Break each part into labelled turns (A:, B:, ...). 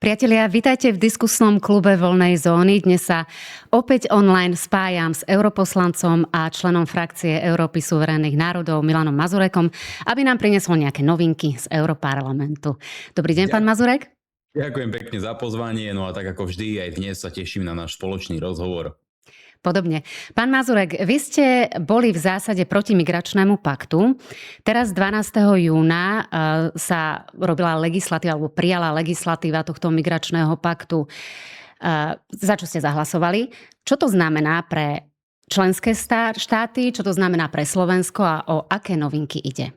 A: Priatelia, vitajte v diskusnom klube Voľnej zóny. Dnes sa opäť online spájam s europoslancom a členom frakcie Európy suverénnych národov Milanom Mazurekom, aby nám priniesol nejaké novinky z Europarlamentu. Dobrý deň, pán Mazurek.
B: Ďakujem pekne za pozvanie, no a tak ako vždy, aj dnes sa teším na náš spoločný rozhovor.
A: Podobne. Pán Mazurek, vy ste boli v zásade proti migračnému paktu. Teraz 12. júna sa robila legislatíva, alebo prijala legislatíva tohto migračného paktu. Za čo ste zahlasovali? Čo to znamená pre členské štáty? Čo to znamená pre Slovensko a o aké novinky ide?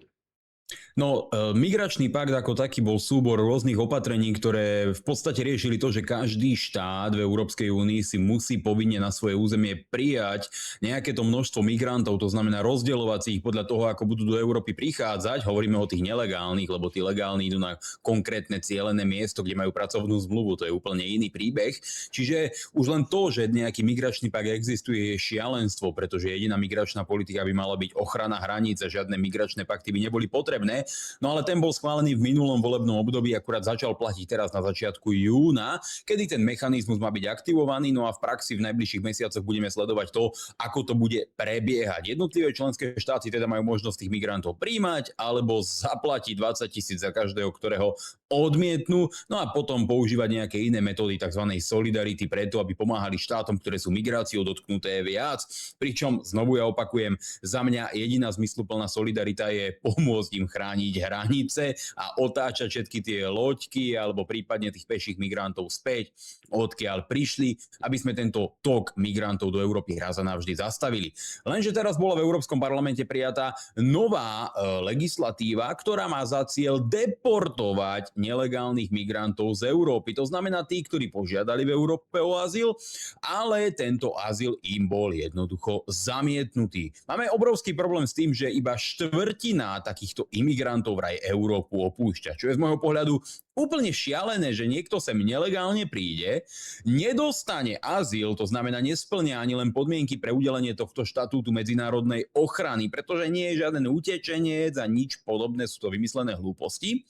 B: No, migračný pakt ako taký bol súbor rôznych opatrení, ktoré v podstate riešili to, že každý štát v Európskej únii si musí povinne na svoje územie prijať nejaké to množstvo migrantov, to znamená rozdeľovať si ich podľa toho, ako budú do Európy prichádzať. Hovoríme o tých nelegálnych, lebo tí legálni idú na konkrétne cielené miesto, kde majú pracovnú zmluvu, to je úplne iný príbeh. Čiže už len to, že nejaký migračný pakt existuje, je šialenstvo, pretože jediná migračná politika by mala byť ochrana hraníc a žiadne migračné pakty by neboli potrebné. No ale ten bol schválený v minulom volebnom období, akurát začal platiť teraz na začiatku júna, kedy ten mechanizmus má byť aktivovaný, no a v praxi v najbližších mesiacoch budeme sledovať to, ako to bude prebiehať. Jednotlivé členské štáty teda majú možnosť tých migrantov prijímať alebo zaplatiť 20 000 za každého, ktorého odmietnú, no a potom používať nejaké iné metódy tzv. Solidarity preto, aby pomáhali štátom, ktoré sú migráciou dotknuté viac. Pričom, znovu ja opakujem, za mňa jediná zmysluplná solidarita je pomôcť im chrániť hranice a otáčať všetky tie loďky alebo prípadne tých peších migrantov späť, odkiaľ prišli, aby sme tento tok migrantov do Európy raz a navždy zastavili. Lenže teraz bola v Európskom parlamente prijatá nová legislatíva, ktorá má za cieľ deportovať nelegálnych migrantov z Európy. To znamená tí, ktorí požiadali v Európe o azyl, ale tento azyl im bol jednoducho zamietnutý. Máme obrovský problém s tým, že iba štvrtina takýchto imigrantov vraj Európu opúšťa. Čo je z môjho pohľadu úplne šialené, že niekto sem nelegálne príde, nedostane azyl, to znamená nesplňa ani len podmienky pre udelenie tohto štatútu medzinárodnej ochrany, pretože nie je žiaden utečenec a nič podobné, sú to vymyslené hlúposti.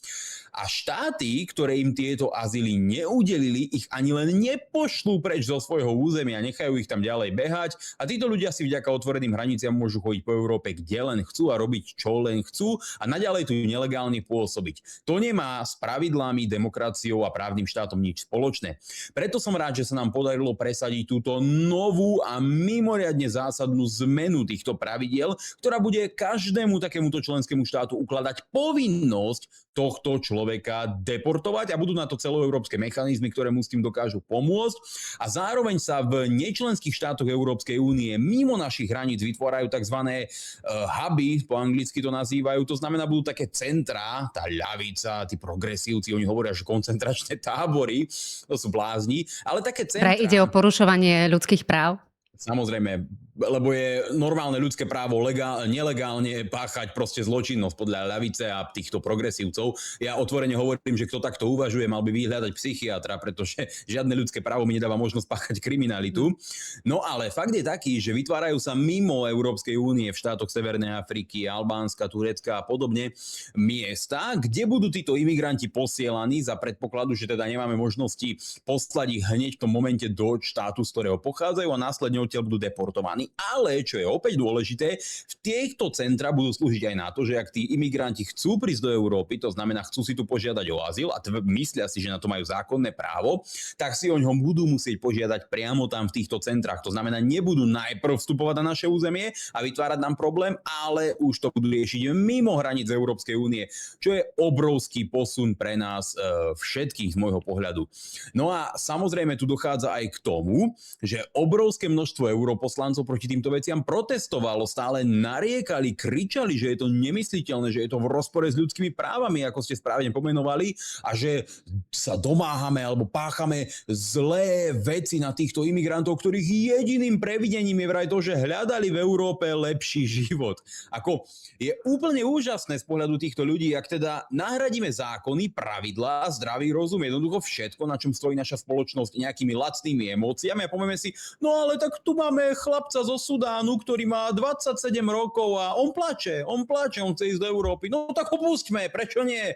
B: A štáty, ktoré im tieto azyly neudelili, ich ani len nepošlú preč zo svojho územia, nechajú ich tam ďalej behať a títo ľudia si vďaka otvoreným hraniciam môžu chodiť po Európe, kde len chcú a robiť čo len chcú a naďalej tu nelegálne pôsobiť. To nemá s pravidlami, demokraciou a právnym štátom nič spoločné. Preto som rád, že sa nám podarilo presadiť túto novú a mimoriadne zásadnú zmenu týchto pravidiel, ktorá bude každému takémuto členskému štátu ukladať povinnosť tohto človeka deportovať a budú na to celoeurópske mechanizmy, ktoré mu s tým dokážu pomôcť. A zároveň sa v nečlenských štátoch Európskej únie mimo našich hraníc vytvárajú tzv. Huby, po anglicky to nazývajú, to znamená, budú také centrá, tá ľavica, tí progresívci, oni hovoria, že koncentračné tábory, to sú blázni, ale také centrá...
A: Ide o porušovanie ľudských práv?
B: Samozrejme, lebo je normálne ľudské právo nelegálne páchať proste zločinnosť podľa ľavice a týchto progresívcov. Ja otvorene hovorím, že kto takto uvažuje, mal by vyhľadať psychiatra, pretože žiadne ľudské právo mi nedáva možnosť páchať kriminalitu. No ale fakt je taký, že vytvárajú sa mimo Európskej únie v štátoch Severnej Afriky, Albánska, Turecka a podobne miesta, kde budú títo imigranti posielaní za predpokladu, že teda nemáme možnosti poslať ich hneď v tom momente do štátu, z ktorého pochádzajú a následne odtiaľ budú deportovaní. Ale, čo je opäť dôležité, v týchto centra budú slúžiť aj na to, že ak tí imigranti chcú prísť do Európy, to znamená, chcú si tu požiadať o azyl a myslia si, že na to majú zákonné právo, tak si o ňom budú musieť požiadať priamo tam v týchto centrách. To znamená, nebudú najprv vstupovať na naše územie a vytvárať nám problém, ale už to budú riešiť mimo hraníc Európskej únie, čo je obrovský posun pre nás všetkých z môjho pohľadu. No a samozrejme tu dochádza aj k tomu, že obrovské množstvo europoslancov proti týmto veciam protestovalo, stále nariekali, kričali, že je to nemysliteľné, že je to v rozpore s ľudskými právami, ako ste správne pomenovali, a že sa domáhame alebo páchame zlé veci na týchto imigrantov, ktorých jediným previdením je vraj to, že hľadali v Európe lepší život. Ako je úplne úžasné z pohľadu týchto ľudí, ak teda nahradíme zákony, pravidlá, zdravý rozum, jednoducho všetko, na čom stojí naša spoločnosť nejakými lacnými emóciami a povieme si, no ale tak tu máme chlapca chlapca zo Sudánu, ktorý má 27 rokov a on plače, on chce ísť do Európy. No tak ho pustíme, prečo nie?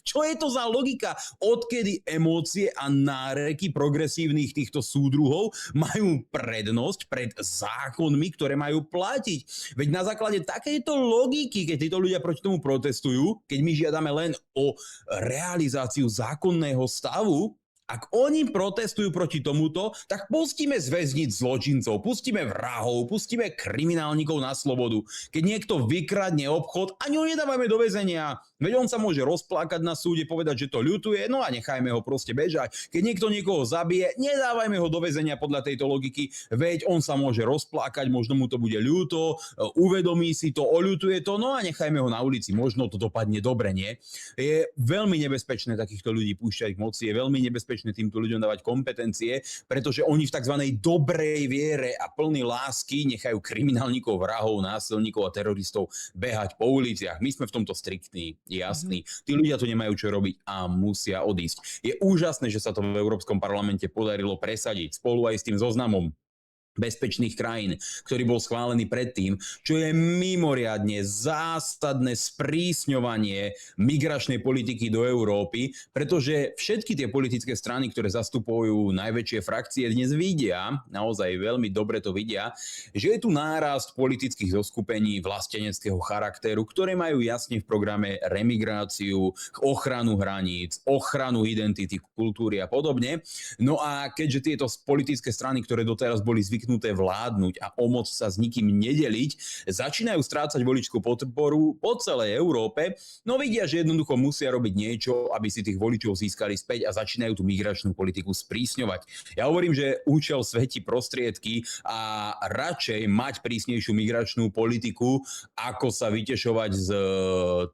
B: Čo je to za logika? Odkedy emócie a náreky progresívnych týchto súdruhov majú prednosť pred zákonmi, ktoré majú platiť? Veď na základe takejto logiky, keď títo ľudia proti tomu protestujú, keď my žiadame len o realizáciu zákonného stavu, ak oni protestujú proti tomuto, tak pustíme z väzníc zločincov, pustíme vrahov, pustíme kriminálnikov na slobodu. Keď niekto vykradne obchod, ani ho nedávame do väzenia. Veď on sa môže rozplakať na súde, povedať, že to ľutuje, no a nechajme ho proste bežať. Keď niekto niekoho zabije, nedávajme ho do väzenia podľa tejto logiky, veď on sa môže rozplakať, možno mu to bude ľúto, uvedomí si to, oľutuje to, no a nechajme ho na ulici, možno to dopadne dobre, nie? Je veľmi nebezpečné takýchto ľudí púšťať k moci, je veľmi nebezpečné týmto ľuďom dávať kompetencie, pretože oni v tzv. Dobrej viere a plný lásky nechajú kriminálnikov, vrahov, násilníkov a teroristov behať po uliciach. My sme v tomto striktní, jasní. Tí ľudia tu nemajú čo robiť a musia odísť. Je úžasné, že sa to v Európskom parlamente podarilo presadiť spolu aj s tým zoznamom bezpečných krajín, ktorý bol schválený predtým, čo je mimoriadne zásadné sprísňovanie migračnej politiky do Európy, pretože všetky tie politické strany, ktoré zastupujú najväčšie frakcie, dnes vidia, naozaj veľmi dobre to vidia, že je tu nárast politických zoskupení vlasteneckého charakteru, ktoré majú jasne v programe remigráciu, ochranu hraníc, ochranu identity, kultúry a podobne. No a keďže tieto politické strany, ktoré doteraz boli zvyknuté vládnuť a o moc sa s nikým nedeliť, začínajú strácať voličskú podporu po celej Európe, no vidia, že jednoducho musia robiť niečo, aby si tých voličov získali späť a začínajú tú migračnú politiku sprísňovať. Ja hovorím, že účel svätí prostriedky a radšej mať prísnejšiu migračnú politiku, ako sa vytešovať z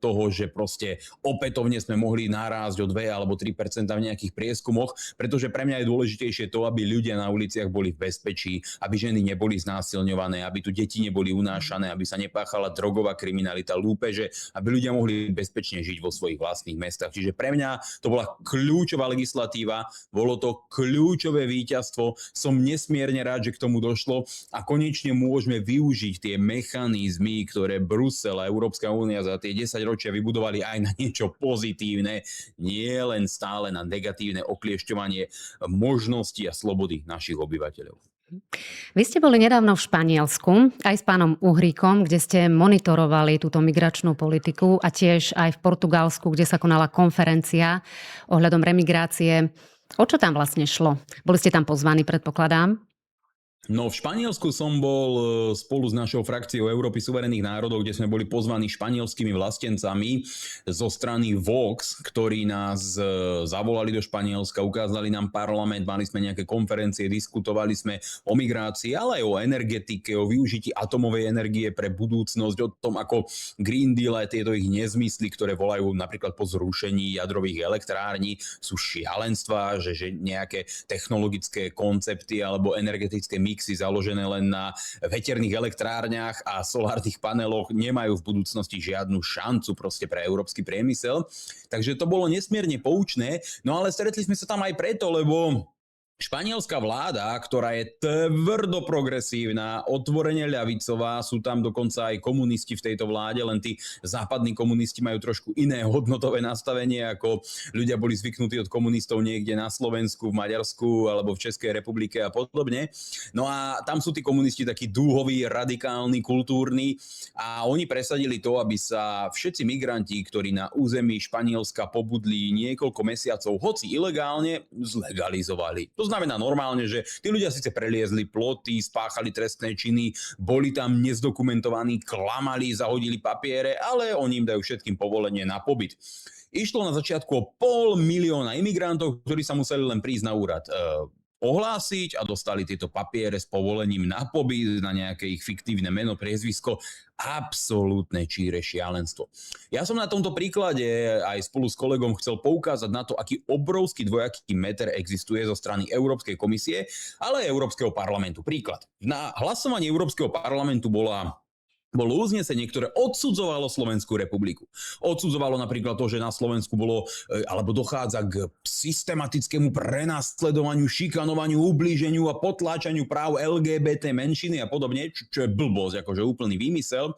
B: toho, že proste opätovne sme mohli narásť o 2 alebo 3% v nejakých prieskumoch, pretože pre mňa je dôležitejšie to, aby ľudia na uliciach boli v bezpečí, aby ženy neboli znásilňované, aby tu deti neboli unášané, aby sa nepáchala drogová kriminalita, lúpeže, aby ľudia mohli bezpečne žiť vo svojich vlastných mestách. Čiže pre mňa to bola kľúčová legislatíva, bolo to kľúčové víťazstvo. Som nesmierne rád, že k tomu došlo a konečne môžeme využiť tie mechanizmy, ktoré Brusel a Európska únia za tie 10 ročia vybudovali aj na niečo pozitívne, nie len stále na negatívne okliešťovanie možností a slobody našich obyvateľov.
A: Vy ste boli nedávno v Španielsku, aj s pánom Uhríkom, kde ste monitorovali túto migračnú politiku a tiež aj v Portugalsku, kde sa konala konferencia ohľadom remigrácie. O čo tam vlastne šlo? Boli ste tam pozvaní, predpokladám?
B: No v Španielsku som bol spolu s našou frakciou Európy suverených národov, kde sme boli pozvaní španielskými vlastencami zo strany Vox, ktorí nás zavolali do Španielska, ukázali nám parlament, mali sme nejaké konferencie, diskutovali sme o migrácii, ale aj o energetike, o využití atomovej energie pre budúcnosť, o tom, ako Green Deal a tieto ich nezmysly, ktoré volajú napríklad po zrušení jadrových elektrární, sú šialenstva, že nejaké technologické koncepty alebo energetické mixy založené len na veterných elektrárniach a solárnych paneloch nemajú v budúcnosti žiadnu šancu proste pre európsky priemysel. Takže to bolo nesmierne poučné, no ale stretli sme sa tam aj preto, lebo španielská vláda, ktorá je tvrdo progresívna, otvorene ľavicová, sú tam dokonca aj komunisti v tejto vláde, len tí západní komunisti majú trošku iné hodnotové nastavenie, ako ľudia boli zvyknutí od komunistov niekde na Slovensku, v Maďarsku alebo v Českej republike a podobne. No a tam sú tí komunisti takí dúhoví, radikálni, kultúrni a oni presadili to, aby sa všetci migranti, ktorí na území Španielska pobudli niekoľko mesiacov, hoci ilegálne, zlegalizovali. To znamená normálne, že tí ľudia síce preliezli ploty, spáchali trestné činy, boli tam nezdokumentovaní, klamali, zahodili papiere, ale oni im dajú všetkým povolenie na pobyt. Išlo na začiatku o 500 000 imigrantov, ktorí sa museli len prísť na úrad ohlásiť a dostali tieto papiere s povolením na pobyt, na nejaké ich fiktívne meno, priezvisko. Absolútne číre šialenstvo. Ja som na tomto príklade aj spolu s kolegom chcel poukázať na to, aký obrovský dvojaký meter existuje zo strany Európskej komisie, ale aj Európskeho parlamentu. Príklad. Na hlasovaní Európskeho parlamentu bola bolo uznesenie, ktoré odsudzovalo Slovenskú republiku. Odsudzovalo napríklad to, že na Slovensku bolo, alebo dochádza k systematickému prenasledovaniu, šikanovaniu, ublíženiu a potláčaniu práv LGBT menšiny a podobne, čo je blbosť, akože úplný výmysel.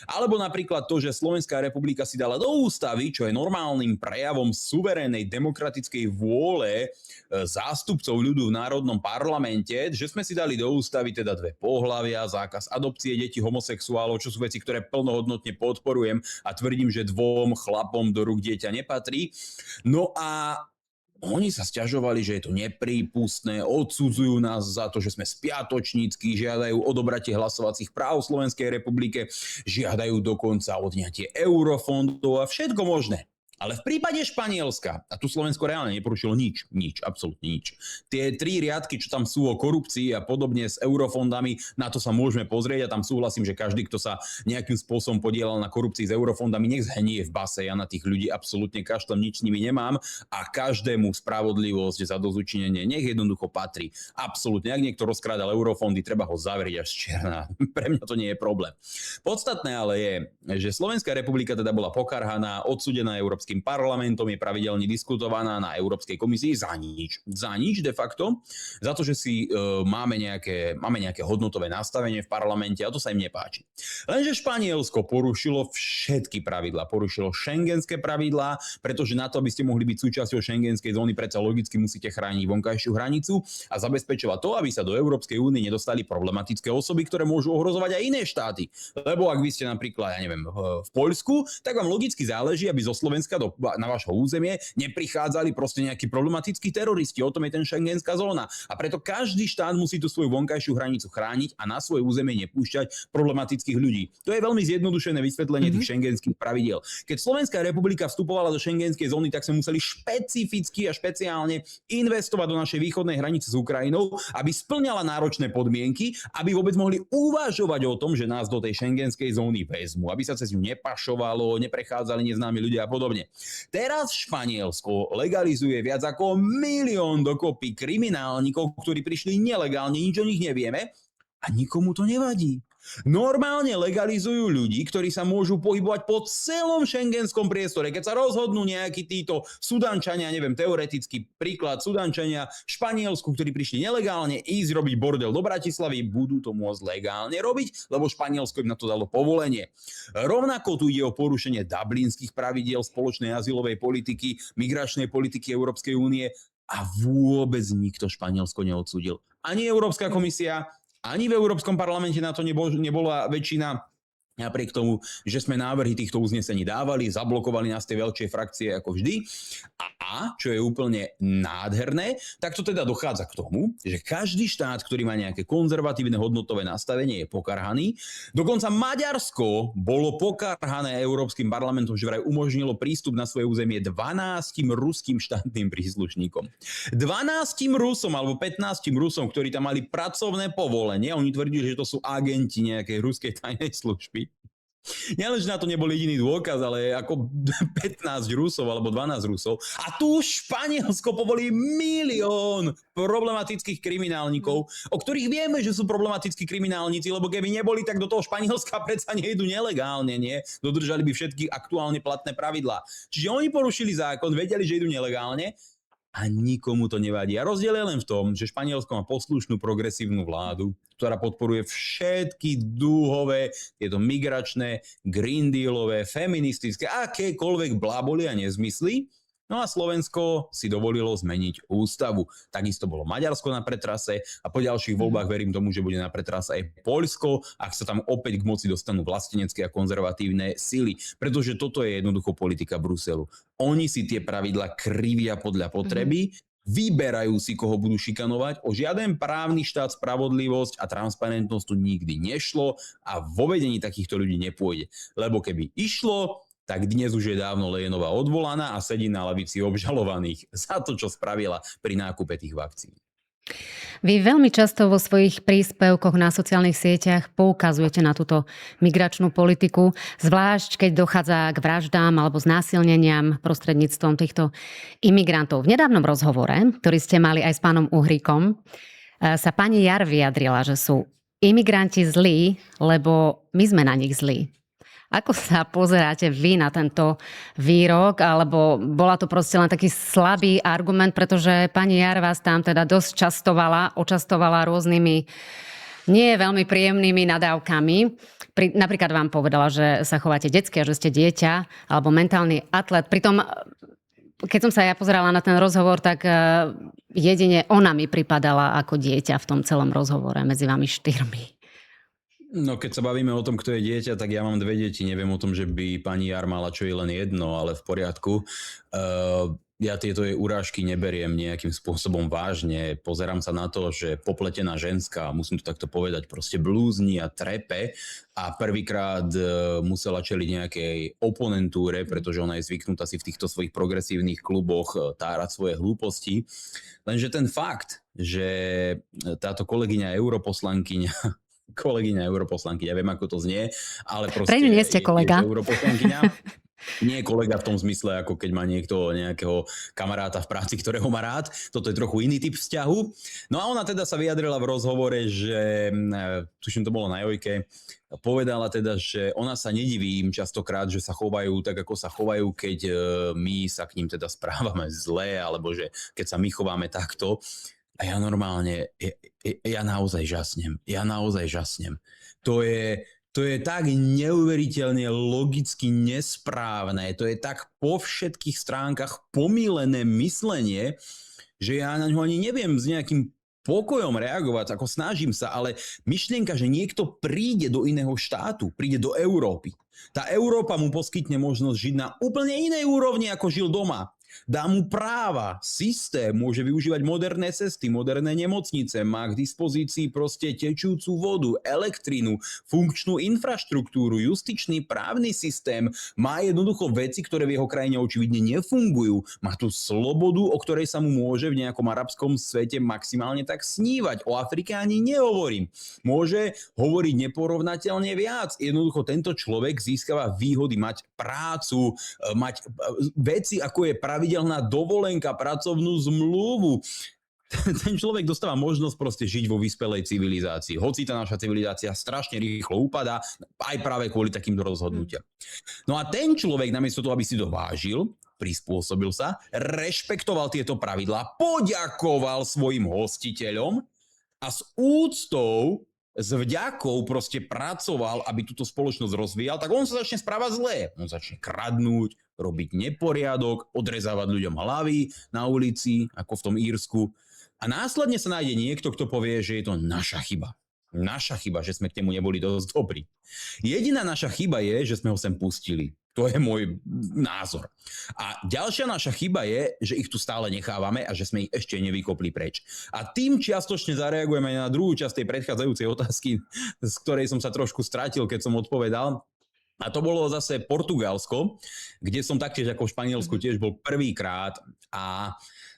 B: Alebo napríklad to, že Slovenská republika si dala do ústavy, čo je normálnym prejavom suverénnej demokratickej vôle zástupcov ľudu v Národnom parlamente, že sme si dali do ústavy teda 2 pohlavia, zákaz adopcie detí, homosexuálov, čo sú veci, ktoré plnohodnotne podporujem a tvrdím, že 2 chlapom do rúk dieťa nepatrí. No a oni sa sťažovali, že je to neprípustné, odsudzujú nás za to, že sme spiatočnícky, žiadajú odobratie hlasovacích práv v Slovenskej republike, žiadajú dokonca odňatie eurofondov a všetko možné. Ale v prípade Španielska, a tu Slovensko reálne neporušilo nič, absolútne nič. Tie 3 riadky, čo tam sú o korupcii a podobne s eurofondami, na to sa môžeme pozrieť a tam súhlasím, že každý, kto sa nejakým spôsobom podielal na korupcii s eurofondami, nech zhnie v base. Ja na tých ľudí absolútne kašlem, nič s nimi nemám a každému spravodlivosť za dozučinenie nech jednoducho patrí. Absolútne. Ak niekto rozkrádal eurofondy, treba ho zavrieť až z čierna. Pre mňa to nie je problém. Podstatné ale je, že Slovenská republika teda bola pokarhaná, odsúdená Európskym parlamentom, je pravidelne diskutovaná na Európskej komisii za nič de facto, za to, že si máme nejaké hodnotové nastavenie v parlamente a to sa im nepáči. Lenže Španielsko porušilo všetky pravidlá, porušilo šengenské pravidlá, pretože na to, aby ste mohli byť súčasťou šengenskej zóny, predsa logicky musíte chrániť vonkajšiu hranicu a zabezpečovať to, aby sa do Európskej únie nedostali problematické osoby, ktoré môžu ohrozovať aj iné štáty. Lebo ak vy ste napríklad, v Poľsku, tak vám logicky záleží, aby zo Slovenska na vašho územie neprichádzali proste nejakí problematickí teroristi. O tom je ten šengenská zóna. A preto každý štát musí tú svoju vonkajšiu hranicu chrániť a na svoje územie nepúšťať problematických ľudí. To je veľmi zjednodušené vysvetlenie tých šengenských pravidiel. Keď Slovenská republika vstupovala do šengenskej zóny, tak sme museli špecificky a špeciálne investovať do našej východnej hranice s Ukrajinou, aby splňala náročné podmienky, aby vôbec mohli uvažovať o tom, že nás do tej šengenskej zóny vezmú, aby sa cez ňu nepašovalo, neprechádzali neznámi ľudia a podobne. Teraz Španielsko legalizuje viac ako 1 000 000 dokopy kriminálnikov, ktorí prišli nelegálne, nič o nich nevieme a nikomu to nevadí. Normálne legalizujú ľudí, ktorí sa môžu pohybovať po celom šengenskom priestore. Keď sa rozhodnú nejakí títo Sudančania, neviem, teoretický príklad Sudančania v Španielsku, ktorí prišli nelegálne ísť robiť bordel do Bratislavy, budú to môcť legálne robiť, lebo Španielsko im na to dalo povolenie. Rovnako tu ide o porušenie dublinských pravidiel spoločnej azylovej politiky, migračnej politiky Európskej únie a vôbec nikto Španielsko neodsúdil. Ani Európska komisia, ani v Európskom parlamente na to nebola väčšina, napriek tomu, že sme návrhy týchto uznesení dávali, zablokovali nás tie veľké frakcie ako vždy. A, čo je úplne nádherné, tak to teda dochádza k tomu, že každý štát, ktorý má nejaké konzervatívne hodnotové nastavenie, je pokarhaný. Dokonca Maďarsko bolo pokarhané Európskym parlamentom, že vraj umožnilo prístup na svoje územie 12 ruským štátnym príslušníkom. 12 Rusom alebo 15 Rusom, ktorí tam mali pracovné povolenie, oni tvrdili, že to sú agenti nejakej ruskej tajnej služby. Nielenže na to nebol jediný dôkaz, ale ako 15 Rusov alebo 12 Rusov. A tu Španielsko povolí 1 000 000 problematických kriminálnikov, o ktorých vieme, že sú problematickí kriminálnici, lebo keby neboli, tak do toho Španielska predsa nejdu nelegálne, nie? Dodržali by všetky aktuálne platné pravidlá. Čiže oni porušili zákon, vedeli, že idú nelegálne a nikomu to nevadí. A rozdiel je len v tom, že Španielsko má poslušnú progresívnu vládu, ktorá podporuje všetky dúhové, tieto migračné, green dealové, feministické, akékoľvek bláboli a nezmysly. No a Slovensko si dovolilo zmeniť ústavu. Takisto bolo Maďarsko na pretrase a po ďalších voľbách verím tomu, že bude na pretrase aj Poľsko, ak sa tam opäť k moci dostanú vlastenecké a konzervatívne sily. Pretože toto je jednoducho politika Bruselu. Oni si tie pravidlá krivia podľa potreby, vyberajú si, koho budú šikanovať. O žiaden právny štát, spravodlivosť a transparentnosť tu nikdy nešlo a vo vedení takýchto ľudí nepôjde. Lebo keby išlo, tak dnes už je dávno Lejenová odvolaná a sedí na lavici obžalovaných za to, čo spravila pri nákupe tých vakcín.
A: Vy veľmi často vo svojich príspevkoch na sociálnych sieťach poukazujete na túto migračnú politiku, zvlášť keď dochádza k vraždám alebo znásilneniam prostredníctvom týchto imigrantov. V nedávnom rozhovore, ktorý ste mali aj s pánom Uhríkom, sa pani Jar vyjadrila, že sú imigranti zlí, lebo my sme na nich zlí. Ako sa pozeráte vy na tento výrok, alebo bola to proste len taký slabý argument, pretože pani Jar vás tam teda dosť očastovala rôznymi nie veľmi príjemnými nadávkami. Napríklad vám povedala, že sa chováte detsky a že ste dieťa, alebo mentálny atlet. Pritom, keď som sa ja pozerala na ten rozhovor, tak jedine ona mi pripadala ako dieťa v tom celom rozhovore medzi vami štyrmi.
B: No keď sa bavíme o tom, kto je dieťa, tak ja mám 2 deti. Neviem o tom, že by pani Jar mala čo je len jedno, ale v poriadku. Ja tieto jej urážky neberiem nejakým spôsobom vážne. Pozerám sa na to, že popletená ženská, musím to takto povedať, proste blúzni a trepe a prvýkrát musela čeliť nejakej oponentúre, pretože ona je zvyknutá si v týchto svojich progresívnych kluboch tárať svoje hlúposti. Lenže ten fakt, že táto kolegyňa europoslankyňa, viem, ako to znie, ale proste...
A: Pre ňu nie ste kolega.
B: Je europoslankyňa. Nie je kolega v tom zmysle, ako keď má niekto nejakého kamaráta v práci, ktorého má rád. Toto je trochu iný typ vzťahu. No a ona teda sa vyjadrila v rozhovore, že, tuším, to bolo na Jojke, povedala teda, že ona sa nediví im častokrát, že sa chovajú tak, ako sa chovajú, keď my sa k ním teda správame zle, alebo že keď sa my chováme takto. A ja normálne, ja naozaj žasnem. To je tak neuveriteľne logicky nesprávne, to je tak po všetkých stránkach pomýlené myslenie, že ja na ňo ani neviem s nejakým pokojom reagovať, ako snažím sa, ale myšlienka, že niekto príde do iného štátu, príde do Európy. Tá Európa mu poskytne možnosť žiť na úplne inej úrovni, ako žil doma. Dá mu práva, systém, môže využívať moderné cesty, moderné nemocnice, má k dispozícii proste tečúcu vodu, elektrínu, funkčnú infraštruktúru, justičný právny systém, má jednoducho veci, ktoré v jeho krajine očividne nefungujú. Má tu slobodu, o ktorej sa mu môže v nejakom arabskom svete maximálne tak snívať. O Afrike ani nehovorím. Môže hovoriť neporovnateľne viac. Jednoducho tento človek získava výhody mať prácu, mať veci, ako je pravidelná dovolenka, pracovnú zmluvu. Ten človek dostáva možnosť proste žiť vo vyspelej civilizácii. Hoci tá naša civilizácia strašne rýchlo upadá, aj práve kvôli takýmto rozhodnutiam. No a ten človek, namiesto toho, aby si to vážil, prispôsobil sa, rešpektoval tieto pravidlá, poďakoval svojim hostiteľom a s úctou, s vďakou proste pracoval, aby túto spoločnosť rozvíjal, tak on sa začne správať zle. On začne kradnúť, robiť neporiadok, odrezávať ľuďom hlavy na ulici, ako v tom Írsku. A následne sa nájde niekto, kto povie, že je to naša chyba. Naša chyba, že sme k nemu neboli dosť dobrí. Jediná naša chyba je, že sme ho sem pustili. To je môj názor. A ďalšia naša chyba je, že ich tu stále nechávame a že sme ich ešte nevykopli preč. A tým čiastočne zareagujeme aj na druhú časť tej predchádzajúcej otázky, z ktorej som sa trošku stratil, keď som odpovedal. A to bolo zase Portugalsko, kde som taktiež ako v Španielsku tiež bol prvýkrát a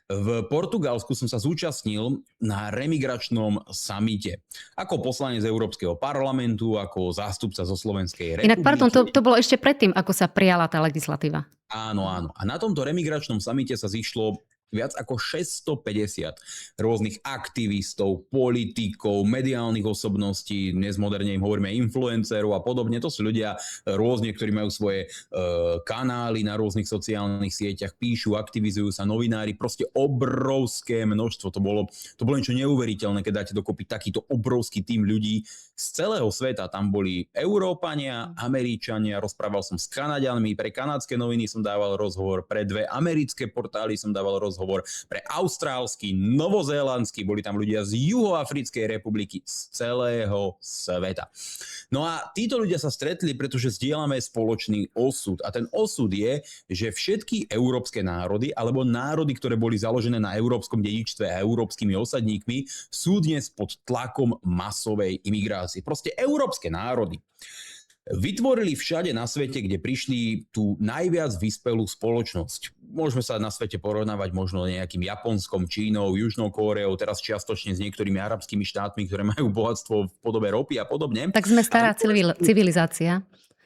B: v Portugalsku som sa zúčastnil na remigračnom samite. Ako poslanec Európskeho parlamentu, ako zástupca zo Slovenskej republiky.
A: Inak, pardon, to bolo ešte predtým, ako sa prijala tá legislatíva.
B: Áno. A na tomto remigračnom samite sa zišlo viac ako 650 rôznych aktivistov, politikov, mediálnych osobností, dnes moderne im hovoríme influencerov a podobne. To sú ľudia rôzne, ktorí majú svoje kanály na rôznych sociálnych sieťach, píšu, aktivizujú sa, novinári, proste obrovské množstvo. To bolo niečo neuveriteľné, keď dáte dokopy takýto obrovský tím ľudí z celého sveta. Tam boli Európania, Američania, rozprával som s Kanaďanmi, pre kanadské noviny som dával rozhovor, pre 2 americké portály som dával rozhovor, pre austrálsky, novozélandský, boli tam ľudia z Juhoafrickej republiky, z celého sveta. No a títo ľudia sa stretli, pretože zdieľame spoločný osud. A ten osud je, že všetky európske národy, alebo národy, ktoré boli založené na európskom dedičstve a európskymi osadníkmi, sú dnes pod tlakom masovej imigrácie. Proste európske národy vytvorili všade na svete, kde prišli tú najviac vyspelú spoločnosť. Môžeme sa na svete porovnávať možno nejakým Japonskom, Čínou, Južnou Kóreou, teraz čiastočne s niektorými arabskými štátmi, ktoré majú bohatstvo v podobe ropy a podobne.
A: Tak sme stará civilizácia.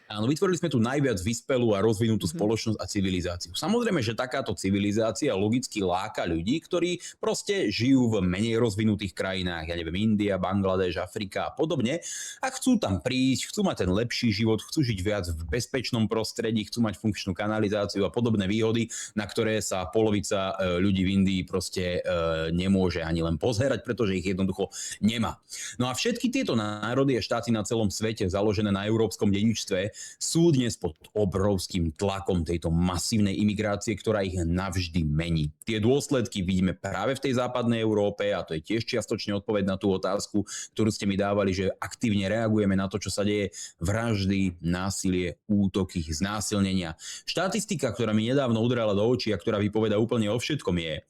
B: Áno, vytvorili sme tu najviac vyspelú a rozvinutú spoločnosť a civilizáciu. Samozrejme, že takáto civilizácia logicky láka ľudí, ktorí proste žijú v menej rozvinutých krajinách, ja neviem, India, Bangladeš, Afrika a podobne, a chcú tam prísť, chcú mať ten lepší život, chcú žiť viac v bezpečnom prostredí, chcú mať funkčnú kanalizáciu a podobné výhody, na ktoré sa polovica ľudí v Indii proste nemôže ani len pozerať, pretože ich jednoducho nemá. No a všetky tieto národy a štáty na celom svete založené na európskom dedičstve sú dnes pod obrovským tlakom tejto masívnej imigrácie, ktorá ich navždy mení. Tie dôsledky vidíme práve v tej západnej Európe a to je tiež čiastočne odpoveď na tú otázku, ktorú ste mi dávali, že aktívne reagujeme na to, čo sa deje, vraždy, násilie, útoky, znásilnenia. Štatistika, ktorá mi nedávno udrela do očí a ktorá vypovedá úplne o všetkom je,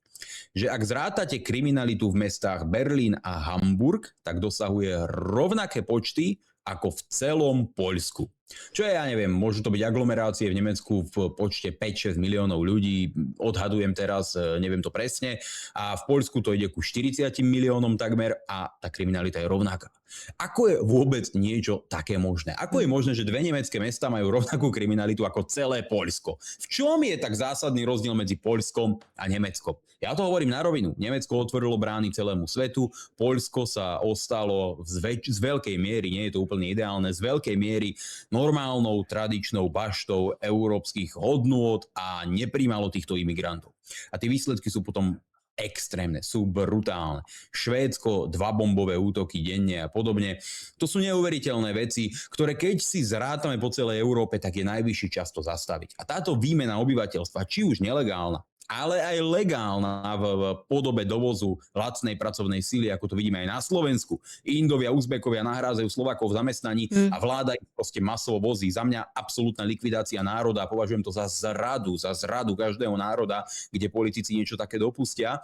B: že ak zrátate kriminalitu v mestách Berlín a Hamburg, tak dosahuje rovnaké počty ako v celom Poľsku. Čo je, ja neviem, môžu to byť aglomerácie v Nemecku v počte 5-6 miliónov ľudí, odhadujem teraz, neviem to presne, a v Poľsku to ide ku 40 miliónom takmer a tá kriminalita je rovnaká. Ako je vôbec niečo také možné? Ako je možné, že dve nemecké mestá majú rovnakú kriminalitu ako celé Poľsko? V čom je tak zásadný rozdiel medzi Poľskom a Nemeckom? Ja to hovorím na rovinu. Nemecko otvorilo brány celému svetu, Poľsko sa ostalo z veľkej miery, nie je to úplne ideálne, z veľkej miery normálnou, tradičnou baštou európskych hodnôt a nepríjmalo týchto imigrantov. A tie výsledky sú potom extrémne, sú brutálne. Švédsko, 2 bombové útoky denne a podobne. To sú neuveriteľné veci, ktoré keď si zrátame po celej Európe, tak je najvyšší čas to zastaviť. A táto výmena obyvateľstva, či už nelegálna, ale aj legálna v podobe dovozu lacnej pracovnej síly, ako to vidíme aj na Slovensku. Indovia, Uzbekovia nahrádzajú Slovákov v zamestnaní a vláda ich proste masovo vozí. Za mňa absolútna likvidácia národa, považujem to za zradu každého národa, kde politici niečo také dopustia.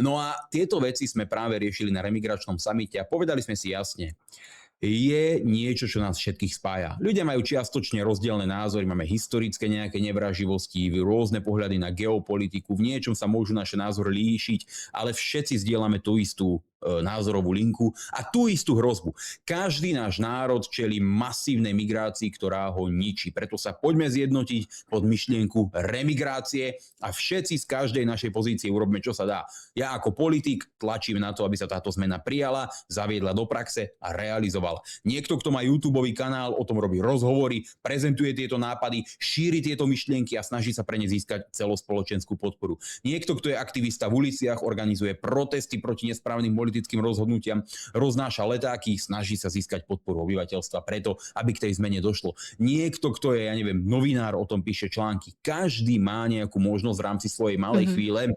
B: No a tieto veci sme práve riešili na remigračnom samite a povedali sme si jasne, je niečo, čo nás všetkých spája. Ľudia majú čiastočne rozdielne názory, máme historické nejaké nevraživosti, rôzne pohľady na geopolitiku, v niečom sa môžu naše názory líšiť, ale všetci zdieľame tú istú názorovú linku a tú istú hrozbu. Každý náš národ čelí masívnej migrácii, ktorá ho ničí. Preto sa poďme zjednotiť pod myšlienku remigrácie a všetci z každej našej pozície urobme, čo sa dá. Ja ako politik tlačím na to, aby sa táto zmena prijala, zaviedla do praxe a realizovala. Niekto, kto má YouTubeový kanál, o tom robí rozhovory, prezentuje tieto nápady, šíri tieto myšlienky a snaží sa pre ne získať celospoločenskú podporu. Niekto, kto je aktivista v uliciach, organizuje protesty proti nesprávnym politickým rozhodnutiam, roznáša letáky, snaží sa získať podporu obyvateľstva preto, aby k tej zmene došlo. Niekto, kto je, ja neviem, novinár, o tom píše články. Každý má nejakú možnosť v rámci svojej malej chvíle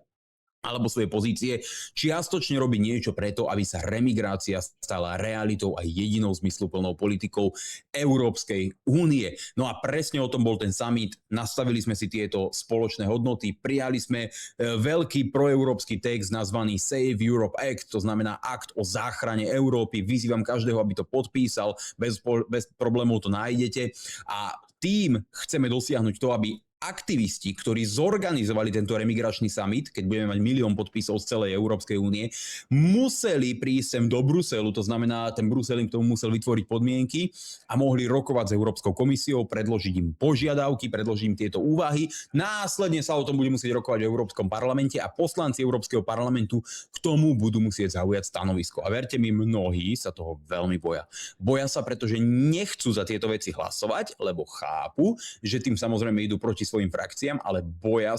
B: alebo svoje pozície, čiastočne robí niečo preto, aby sa remigrácia stala realitou a jedinou zmysluplnou politikou Európskej únie. No a presne o tom bol ten summit. Nastavili sme si tieto spoločné hodnoty, prijali sme veľký proeurópsky text nazvaný Save Europe Act, to znamená akt o záchrane Európy. Vyzývam každého, aby to podpísal, bez problémov to nájdete. A tým chceme dosiahnuť to, aby aktivisti, ktorí zorganizovali tento remigračný summit, keď budeme mať 1 000 000 podpisov z celej Európskej únie, museli prísť sem do Bruselu, to znamená, ten Brusel im k tomu musel vytvoriť podmienky a mohli rokovať s Európskou komisiou, predložiť im požiadavky, predložiť im tieto úvahy. Následne sa o tom bude musieť rokovať v Európskom parlamente a poslanci Európskeho parlamentu k tomu budú musieť zaujať stanovisko. A verte mi, mnohí sa toho veľmi boja. Boja sa, pretože nechcú za tieto veci hlasovať, lebo chápu, že tým samozrejme idú proti svojim frakciám, ale boja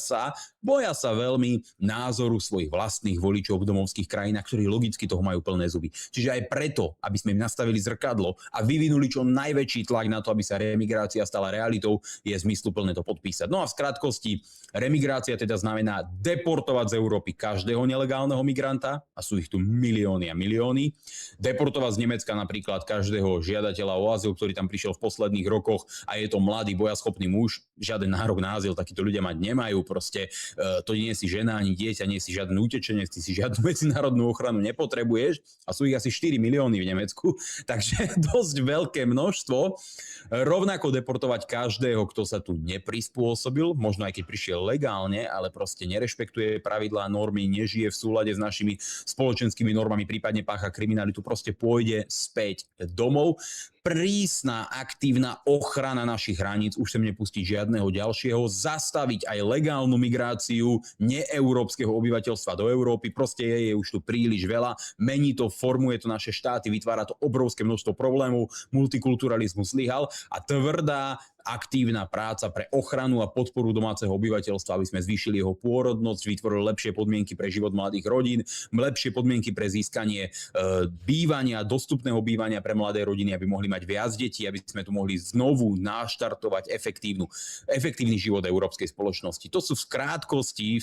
B: sa veľmi názoru svojich vlastných voličov v domovských krajinách, ktorí logicky toho majú plné zuby. Čiže aj preto, aby sme im nastavili zrkadlo a vyvinuli čo najväčší tlak na to, aby sa remigrácia stala realitou, je zmysluplné to podpísať. No a v skratkosti, remigrácia teda znamená deportovať z Európy každého nelegálneho migranta, a sú ich tu milióny a milióny. Deportovať z Nemecka napríklad každého žiadateľa o azyl, ktorý tam prišiel v posledných rokoch a je to mladý bojaschopný muž, žiaden nárok nárok na azyl, takíto ľudia mať nemajú, proste to nie si žena ani dieťa, nie si žiadny utečenec, ty si žiadnu medzinárodnú ochranu nepotrebuješ a sú ich asi 4 milióny v Nemecku, takže dosť veľké množstvo. Rovnako deportovať každého, kto sa tu neprispôsobil, možno aj keď prišiel legálne, ale proste nerešpektuje pravidlá, normy, nežije v súlade s našimi spoločenskými normami, prípadne pácha kriminalitu, proste pôjde späť domov. Prísna, aktívna ochrana našich hraníc, už sem nepustiť žiadneho ďalšieho, zastaviť aj legálnu migráciu neeurópskeho obyvateľstva do Európy, proste je už tu príliš veľa, mení to, formuje to naše štáty, vytvára to obrovské množstvo problémov, multikulturalizmus zlyhal a tvrdá aktívna práca pre ochranu a podporu domáceho obyvateľstva, aby sme zvýšili jeho pôrodnosť, vytvorili lepšie podmienky pre život mladých rodín, lepšie podmienky pre získanie bývania, dostupného bývania pre mladé rodiny, aby mohli mať viac detí, aby sme tu mohli znovu naštartovať efektívny život európskej spoločnosti. To sú v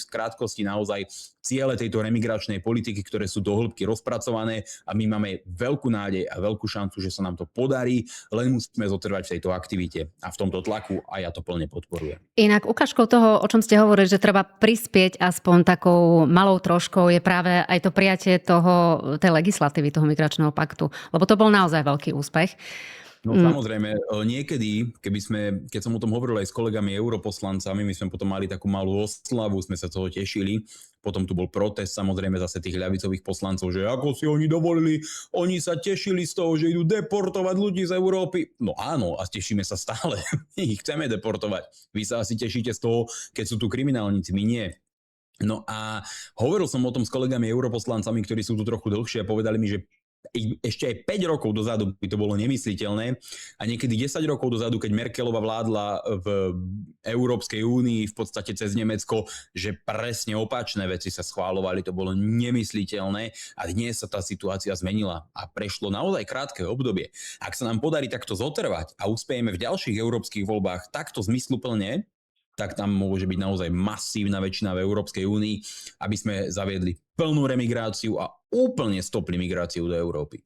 B: krátkosti naozaj ciele tejto remigračnej politiky, ktoré sú do hĺbky rozpracované a my máme veľkú nádej a veľkú šancu, že sa nám to podarí, len musíme zotrvať v tejto aktivite a v tomto tlaku a ja to plne podporujem.
A: Inak ukážkou toho, o čom ste hovorili, že treba prispieť aspoň takou malou troškou, je práve aj to prijatie tej legislatívy, toho migračného paktu, lebo to bol naozaj veľký úspech.
B: No samozrejme, niekedy, keď som o tom hovoril aj s kolegami europoslancami, my sme potom mali takú malú oslavu, sme sa toho tešili. Potom tu bol protest samozrejme zase tých ľavicových poslancov, že ako si oni dovolili, oni sa tešili z toho, že idú deportovať ľudí z Európy. No áno, a tešíme sa stále. My ich chceme deportovať. Vy sa asi tešíte z toho, keď sú tu kriminálnici, my nie. No a hovoril som o tom s kolegami europoslancami, ktorí sú tu trochu dlhšie a povedali mi, že ešte aj 5 rokov dozadu by to bolo nemysliteľné a niekedy 10 rokov dozadu, keď Merkelová vládla v Európskej únii v podstate cez Nemecko, že presne opačné veci sa schváľovali, to bolo nemysliteľné a dnes sa tá situácia zmenila a prešlo naozaj krátke obdobie. Ak sa nám podarí takto zotrvať a uspejeme v ďalších európskych voľbách takto zmysluplne, tak tam môže byť naozaj masívna väčšina v Európskej únii, aby sme zaviedli plnú remigráciu a úplne stopli migráciu do Európy.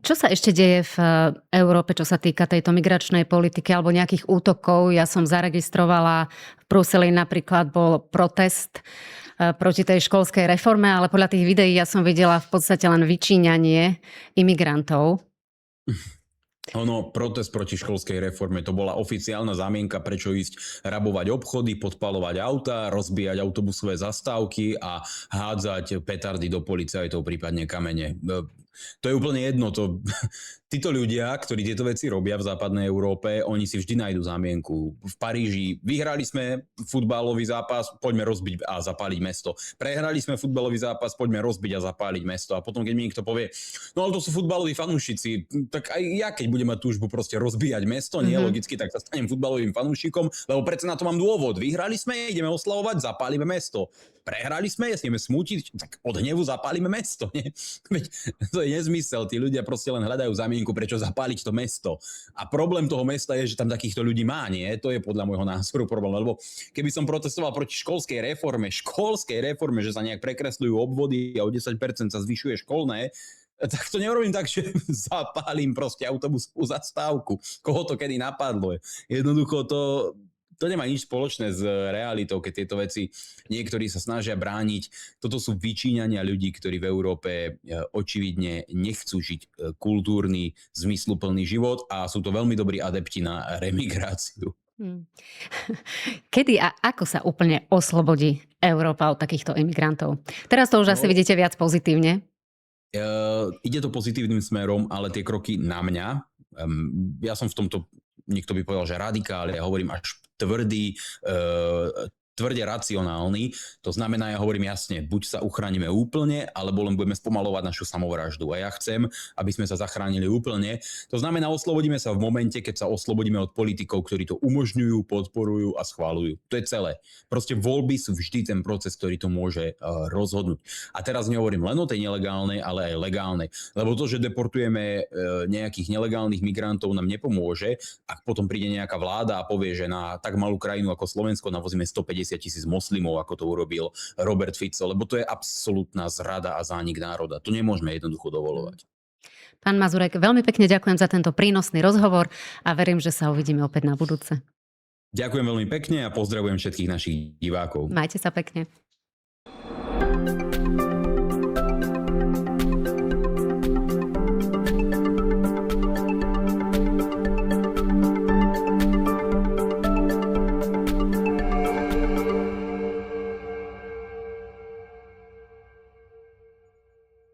A: Čo sa ešte deje v Európe, čo sa týka tejto migračnej politiky alebo nejakých útokov? Ja som zaregistrovala, v Bruseli napríklad bol protest proti tej školskej reforme, ale podľa tých videí ja som videla v podstate len vyčíňanie imigrantov.
B: Protest proti školskej reforme, to bola oficiálna zámienka, prečo ísť rabovať obchody, podpaľovať auta, rozbíjať autobusové zastávky a hádzať petardy do policajtov, prípadne kamene. To je úplne jedno. Títo ľudia, ktorí tieto veci robia v západnej Európe, oni si vždy nájdú zámienku. V Paríži vyhrali sme futbalový zápas, poďme rozbiť a zapáliť mesto. Prehrali sme futbalový zápas, poďme rozbiť a zapáliť mesto. A potom, keď mi niekto povie, no ale to sú futbaloví fanúšici, tak aj ja, keď budem mať túžbu proste rozbíjať mesto, nie logicky, tak sa stanem futbalovým fanúšikom, lebo predsa na to mám dôvod. Vyhrali sme, ideme oslavovať, zapálime mesto. Prehrali sme, ideme smútiť, tak od hnevu zapálime mesto. Nie? Veď to je nezmysel, tí ľudia proste len hľadajú zámienku, prečo zapáliť to mesto. A problém toho mesta je, že tam takýchto ľudí má, nie? To je podľa môjho názoru problém, lebo keby som protestoval proti školskej reforme, že sa nejak prekresľujú obvody a o 10% sa zvyšuje školné, tak to nerobím tak, že zapálim proste autobusovú zastávku. Koho to kedy napadlo? Jednoducho to nemá nič spoločné s realitou, keď tieto veci niektorí sa snažia brániť. Toto sú vyčíňania ľudí, ktorí v Európe očividne nechcú žiť kultúrny, zmysluplný život a sú to veľmi dobrí adepti na remigráciu.
A: Kedy a ako sa úplne oslobodí Európa od takýchto imigrantov? Teraz to už asi vidíte viac pozitívne.
B: Ide to pozitívnym smerom, ale tie kroky na mňa, ja som v tomto, niekto by povedal, že radikál, ja hovorím až tvrde racionálny. To znamená, ja hovorím jasne, buď sa uchránime úplne, alebo len budeme spomalovať našu samovraždu. A ja chcem, aby sme sa zachránili úplne. To znamená, oslobodíme sa v momente, keď sa oslobodíme od politikov, ktorí to umožňujú, podporujú a schváľujú. To je celé. Proste voľby sú vždy ten proces, ktorý to môže rozhodnúť. A teraz nehovorím len o tej nelegálnej, ale aj legálnej. Lebo to, že deportujeme nejakých nelegálnych migrantov, nám nepomôže, ak potom príde nejaká vláda a povie, že na tak malú krajinu ako Slovensko navozíme 150 000 moslimov, ako to urobil Robert Fico, lebo to je absolútna zrada a zánik národa. To nemôžeme jednoducho dovoľovať.
A: Pán Mazurek, veľmi pekne ďakujem za tento prínosný rozhovor a verím, že sa uvidíme opäť na budúce.
B: Ďakujem veľmi pekne a pozdravujem všetkých našich divákov.
A: Majte sa pekne.